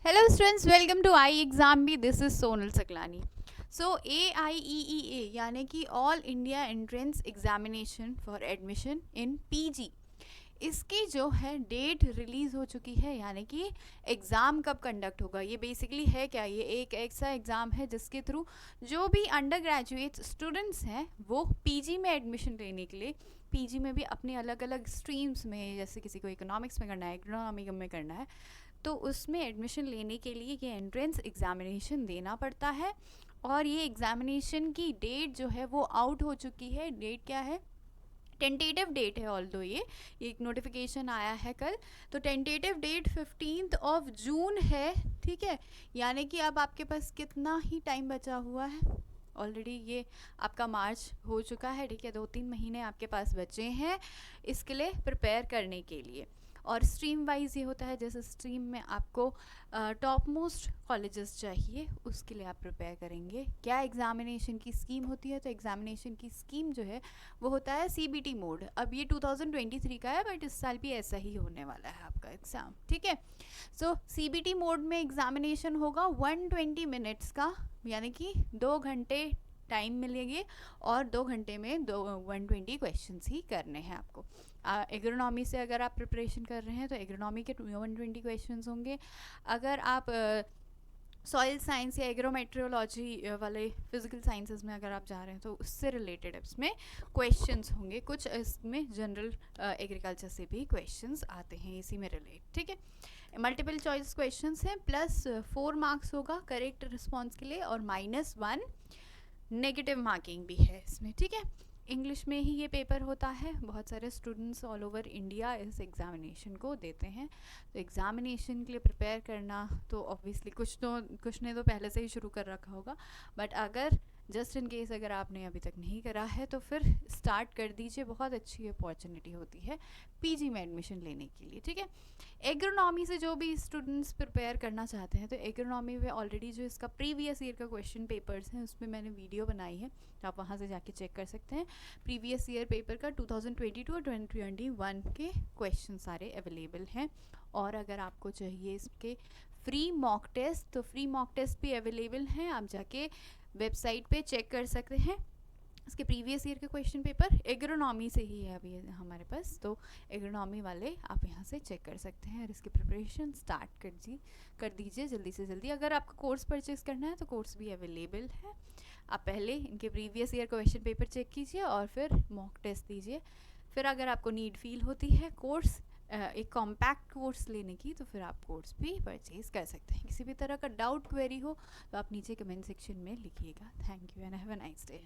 Hello students, welcome to iExam. This is Sonal Saklani. So AIEEA यानी कि all India entrance examination for admission in PG, इसकी जो है date release हो चुकी है। यानी कि एग्ज़ाम कब कंडक्ट होगा, ये बेसिकली है क्या, ये एक ऐसा एग्ज़ाम है जिसके थ्रू जो भी अंडर ग्रेजुएट स्टूडेंट्स हैं वो पीजी में एडमिशन लेने के लिए, पीजी में भी अपनी अलग अलग स्ट्रीम्स में, जैसे किसी को इकोनॉमिक्स में करना है, इकोनॉमी में करना है, तो उसमें एडमिशन लेने के लिए ये एंट्रेंस एग्ज़ामिनेशन देना पड़ता है। और ये एग्ज़ामिनेशन की डेट जो है वो आउट हो चुकी है। डेट क्या है, टेंटेटिव डेट है, ऑल्दो ये एक नोटिफिकेशन आया है कल, तो टेंटेटिव डेट 15 जून है। ठीक है, यानी कि अब आपके पास कितना ही टाइम बचा हुआ है, ऑलरेडी ये आपका मार्च हो चुका है। ठीक है, 2-3 महीने आपके पास बचे हैं इसके लिए प्रिपेयर करने के लिए। और स्ट्रीम वाइज ये होता है, जैसे स्ट्रीम में आपको टॉप मोस्ट कॉलेजेस चाहिए, उसके लिए आप प्रिपेयर करेंगे। क्या एग्जामिनेशन की स्कीम होती है, तो एग्जामिनेशन की स्कीम जो है वो होता है सीबीटी मोड। अब ये 2023 का है, बट इस साल भी ऐसा ही होने वाला है आपका एग्ज़ाम। ठीक है, सो सीबीटी मोड में एग्जामिनेशन होगा 120 मिनट्स का, यानी कि 2 घंटे टाइम मिलेगी और 2 घंटे में 120 क्वेश्चन ही करने हैं आपको। एग्रोनॉमी से अगर आप प्रिपरेशन कर रहे हैं तो एग्रोनॉमी के 120 क्वेश्चंस होंगे। अगर आप सॉइल साइंस या एग्रोमेट्रोलॉजी वाले फिजिकल साइंसेज में अगर आप जा रहे हैं तो उससे रिलेटेड इसमें क्वेश्चंस होंगे। कुछ इसमें जनरल एग्रीकल्चर से भी क्वेश्चंस आते हैं इसी में रिलेट। ठीक है, मल्टीपल चॉइस क्वेश्चंस हैं, प्लस 4 मार्क्स होगा करेक्ट रिस्पॉन्स के लिए और -1 नेगेटिव मार्किंग भी है इसमें। ठीक है, इंग्लिश में ही ये पेपर होता है। बहुत सारे स्टूडेंट्स ऑल ओवर इंडिया इस एग्ज़ामिनेशन को देते हैं। तो एग्ज़ामिनेशन के लिए प्रिपेयर करना तो ऑब्वियसली कुछ ने तो पहले से ही शुरू कर रखा होगा, बट अगर जस्ट इन केस अगर आपने अभी तक नहीं करा है तो फिर स्टार्ट कर दीजिए। बहुत अच्छी अपॉर्चुनिटी होती है पीजी में एडमिशन लेने के लिए। ठीक है, एग्रोनॉमी से जो भी स्टूडेंट्स प्रिपेयर करना चाहते हैं तो एग्रोनॉमी में ऑलरेडी जो इसका प्रीवियस ईयर का क्वेश्चन पेपर्स हैं उसमें मैंने वीडियो बनाई है, तो आप वहाँ से जाके चेक कर सकते हैं। प्रीवियस ईयर पेपर का 2022 और 2021 के क्वेश्चन सारे अवेलेबल हैं। और अगर आपको चाहिए इसके फ्री मॉक टेस्ट, तो फ्री मॉक टेस्ट भी अवेलेबल हैं, आप जाके वेबसाइट पे चेक कर सकते हैं। इसके प्रीवियस ईयर के क्वेश्चन पेपर एग्रोनॉमी से ही है अभी हमारे पास, तो एग्रोनॉमी वाले आप यहाँ से चेक कर सकते हैं और इसकी प्रिपरेशन स्टार्ट कर दीजिए जल्दी से जल्दी। अगर आपको कोर्स परचेज़ करना है तो कोर्स भी अवेलेबल है। आप पहले इनके previous year question paper check कीजिए और फिर मॉक टेस्ट दीजिए। फिर अगर आपको नीड फील होती है कोर्स एक कॉम्पैक्ट कोर्स लेने की, तो फिर आप कोर्स भी परचेज़ कर सकते हैं। किसी भी तरह का डाउट क्वेरी हो तो आप नीचे कमेंट सेक्शन में लिखिएगा। Thank you and have a nice day.